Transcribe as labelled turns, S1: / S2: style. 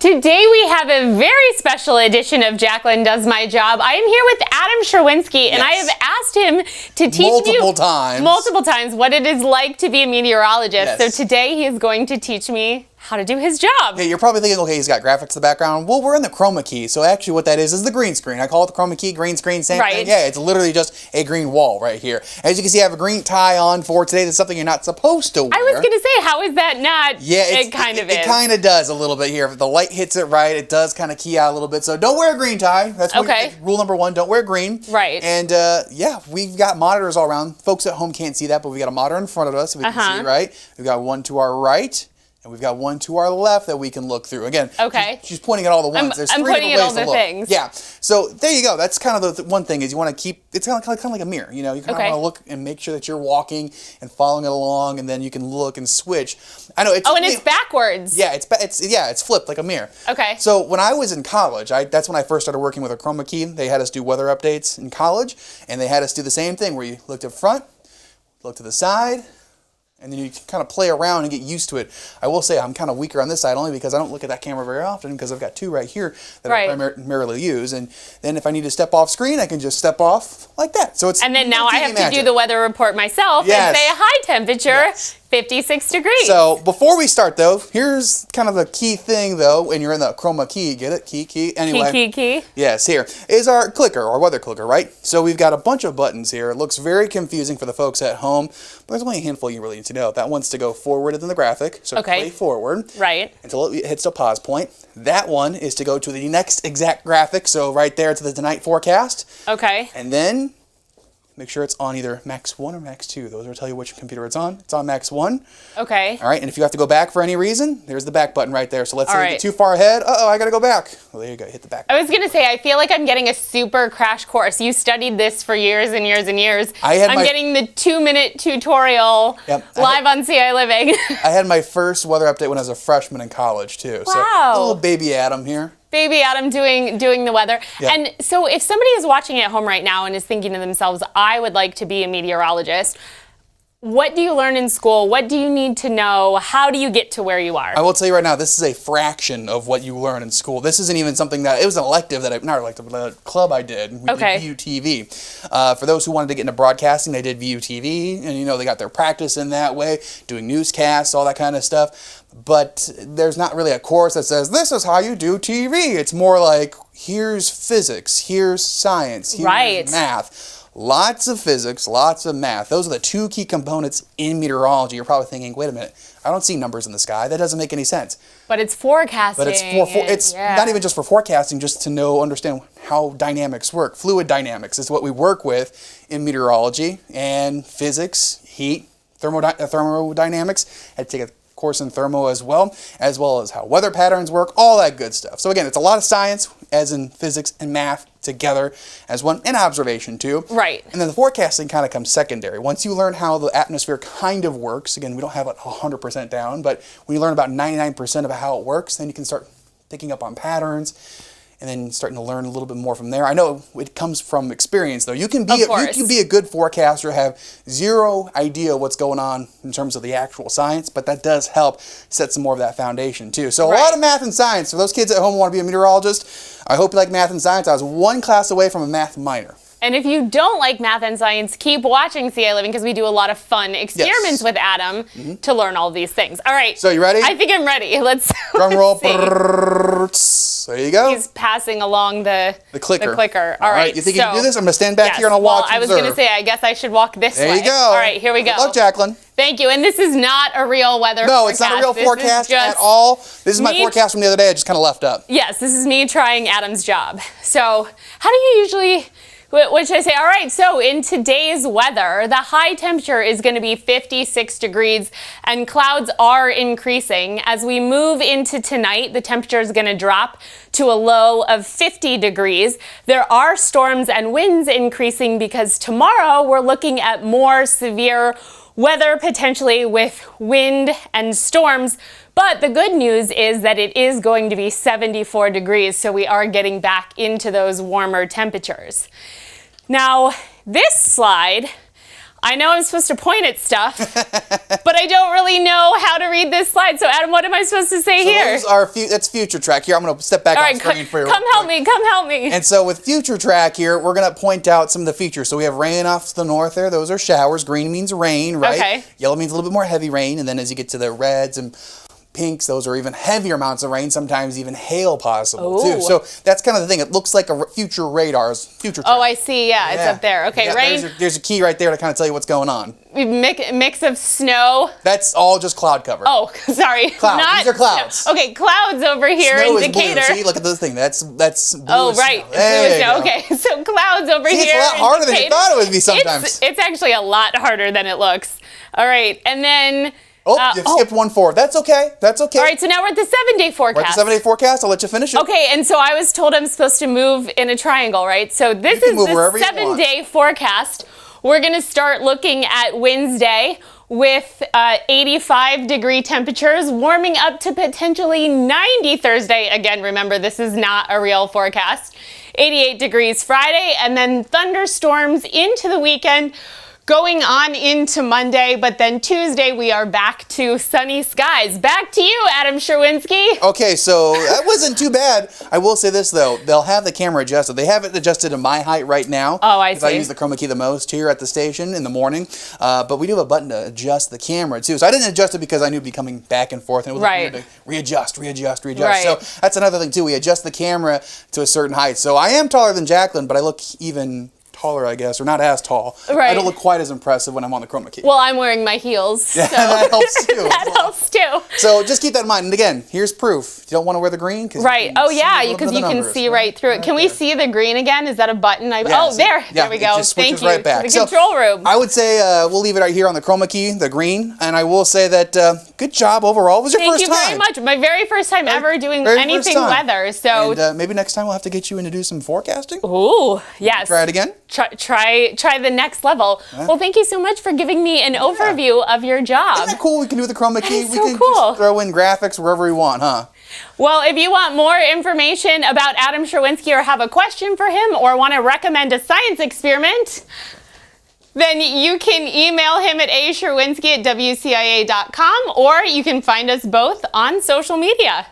S1: Today we have a very special edition of Jaclyn Does My Job. I am here with Adam Sherwinski, and I have asked him to teach multiple times what it is like to be a meteorologist. So today he is going to teach me how to do his job.
S2: Yeah, you're probably thinking, okay, he's got graphics in the background. Well, we're in the chroma key, so actually what that is the green screen. I call it the chroma key, green screen, same thing. Yeah, it's literally just a green wall right here. As you can see, I have a green tie on for today. That's something you're not supposed to wear.
S1: I was going to say, how is that not?
S2: Yeah,
S1: it kind of is.
S2: It kind of does a little bit here. If the light hits it right, it does kind of key out a little bit. So don't wear a green tie. That's rule number one. Don't wear green.
S1: Right.
S2: And yeah, we've got monitors all around. Folks at home can't see that, but we've got a monitor in front of us so we can see, right? We've got one to our right. And we've got one to our left that we can look through. Again, she's pointing at all the ones.
S1: I'm pointing at all the things.
S2: Yeah. So there you go. That's kind of the one thing is you want to keep, it's kind of like a mirror. You know, you kind of want to look and make sure that you're walking and following it along, and then you can look and switch. I know it's.
S1: Oh, and it's backwards.
S2: Yeah, it's flipped like a mirror.
S1: Okay.
S2: So when I was in college, that's when I first started working with a chroma key. They had us do weather updates in college, and they had us do the same thing where you looked up front, look to the side, and then you kind of play around and get used to it. I will say I'm kind of weaker on this side only because I don't look at that camera very often because I've got two right here that I primarily use. And then if I need to step off screen, I can just step off like that. So it's
S1: and then now I have to do the weather report myself and say a high temperature, 56 degrees.
S2: So before we start though, here's kind of a key thing though, when you're in the chroma key, get it? Key. Anyway.
S1: Key.
S2: Yes, here is our clicker, our weather clicker, right? So we've got a bunch of buttons here. It looks very confusing for the folks at home, but there's only a handful you really need to know. That one's to go forward in the graphic, so play forward.
S1: Right.
S2: Until it hits the pause point. That one is to go to the next exact graphic, so right there to the tonight forecast.
S1: Okay.
S2: And then make sure it's on either max 1 or max 2. Those will tell you which computer it's on. It's on max 1.
S1: Okay.
S2: All right, and if you have to go back for any reason, there's the back button right there. So let's say you get too far ahead. Uh-oh, I got to go back. Well, there you go. Hit the back button.
S1: I was going to say, I feel like I'm getting a super crash course. You studied this for years and years and years. I'm getting the 2-minute tutorial live on ciLiving.
S2: I had my first weather update when I was a freshman in college, too.
S1: Wow.
S2: So little baby Adam here.
S1: Baby Adam doing the weather.
S2: Yep.
S1: And so if somebody is watching at home right now and is thinking to themselves, I would like to be a meteorologist, what do you learn in school? What do you need to know? How do you get to where you are?
S2: I will tell you right now, this is a fraction of what you learn in school. This isn't even something that, it was an elective that not elective, but a club I did. We did VUTV. For those who wanted to get into broadcasting, they did VUTV, and you know, they got their practice in that way, doing newscasts, all that kind of stuff. But there's not really a course that says, this is how you do TV. It's more like, here's physics, here's science, here's math. Lots of physics, lots of math. Those are the two key components in meteorology. You're probably thinking, wait a minute, I don't see numbers in the sky. That doesn't make any sense.
S1: But it's forecasting.
S2: But it's not even just for forecasting, just to understand how dynamics work. Fluid dynamics is what we work with in meteorology, and physics, heat, thermodynamics. I had to take a course in thermo as well as how weather patterns work, all that good stuff. So again, it's a lot of science, as in physics and math together as one, and observation too.
S1: Right.
S2: And then the forecasting kind of comes secondary. Once you learn how the atmosphere kind of works, again, we don't have it 100% down, but when you learn about 99% of how it works, then you can start picking up on patterns, and then starting to learn a little bit more from there. I know it comes from experience, though. You can be a good forecaster, have zero idea what's going on in terms of the actual science, but that does help set some more of that foundation, too. So a lot of math and science. For those kids at home who want to be a meteorologist, I hope you like math and science. I was one class away from a math minor.
S1: And if you don't like math and science, keep watching ciLiving because we do a lot of fun experiments with Adam to learn all of these things. All right.
S2: So you ready?
S1: I think I'm ready. Let's
S2: drum roll. There you go.
S1: He's passing along the clicker. All right.
S2: You think you can do this? I'm going to stand back here and I'll watch.
S1: I was going to say, I guess I should walk this way.
S2: There you go.
S1: All right, here we go.
S2: Good luck, Jaclyn.
S1: Thank you. And this is not a real weather forecast.
S2: No, it's not a real forecast at all. This is my forecast from the other day. I just kind of left up.
S1: Yes, this is me trying Adam's job. So how do you usually... What should I say? All right, so in today's weather, the high temperature is going to be 56 degrees and clouds are increasing. As we move into tonight, the temperature is going to drop to a low of 50 degrees. There are storms and winds increasing because tomorrow we're looking at more severe weather, potentially with wind and storms. But the good news is that it is going to be 74 degrees, so we are getting back into those warmer temperatures. Now, this slide, I know I'm supposed to point at stuff, but I don't really know how to read this slide. So, Adam, what am I supposed to say here?
S2: That's future track. Here, I'm going to step back on screen for you.
S1: Come help me.
S2: And so with future track here, we're going to point out some of the features. So we have rain off to the north there. Those are showers. Green means rain, right?
S1: Okay.
S2: Yellow means a little bit more heavy rain. And then as you get to the reds and pinks, those are even heavier amounts of rain, sometimes even hail possible too. So that's kind of the thing. It looks like a future radar's future track.
S1: Oh, I see. Yeah, it's up there. Okay, rain.
S2: There's a key right there to kind of tell you what's going on.
S1: Mix of snow.
S2: That's all just cloud cover.
S1: Oh, sorry.
S2: Clouds. These are clouds.
S1: Okay, clouds over here
S2: snow
S1: in Decatur.
S2: Is blue. See, look at this thing. That's blue.
S1: Oh, right.
S2: There you go.
S1: Okay, so clouds over here.
S2: It's a lot harder than you thought it would be sometimes.
S1: It's actually a lot harder than it looks. All right, and then.
S2: Oh, you skipped one forward. That's okay. That's okay.
S1: All right, so now we're at the 7-day forecast.
S2: We're at the 7-day forecast. I'll let you finish it.
S1: Okay, and so I was told I'm supposed to move in a triangle, right? So this is the 7-day forecast. We're going to start looking at Wednesday with 85-degree temperatures, warming up to potentially 90 Thursday. Again, remember, this is not a real forecast. 88 degrees Friday, and then thunderstorms into the weekend, going on into Monday, but then Tuesday we are back to sunny skies. Back to you, Adam Sherwinski.
S2: Okay, so that wasn't too bad. I will say this though, they'll have the camera adjusted. They have it adjusted to my height right now.
S1: Oh, I see.
S2: I use the chroma key the most here at the station in the morning, but we do have a button to adjust the camera too. So I didn't adjust it because I knew it'd be coming back and forth, and it was weird to readjust.
S1: Right.
S2: So that's another thing too. We adjust the camera to a certain height. So I am taller than Jaclyn, but I look even taller, I guess, or not as tall.
S1: Right.
S2: I don't look quite as impressive when I'm on the chroma key.
S1: Well, I'm wearing my heels.
S2: Yeah,
S1: so.
S2: that helps too.
S1: That helps too.
S2: So just keep that in mind. And again, here's proof. You don't want to wear the green.
S1: Right. Oh, yeah, because you can see right through it. Can we see the green again? Is that a button? Oh, there. There we go. Thank you.
S2: Right back.
S1: The control room.
S2: I would say we'll leave it right here on the chroma key, the green. And I will say that good job overall. It was your first time.
S1: Thank you very much. My very first time ever doing anything weather. So
S2: and maybe next time we'll have to get you in to do some forecasting.
S1: Ooh, yes.
S2: Try it again.
S1: Try the next level. Yeah. Well, thank you so much for giving me an overview of your job.
S2: Isn't that cool? We can do the chroma key.
S1: We can just
S2: throw in graphics wherever we want, huh?
S1: Well, if you want more information about Adam Sherwinski or have a question for him or want to recommend a science experiment, then you can email him at asherwinski@wcia.com, or you can find us both on social media.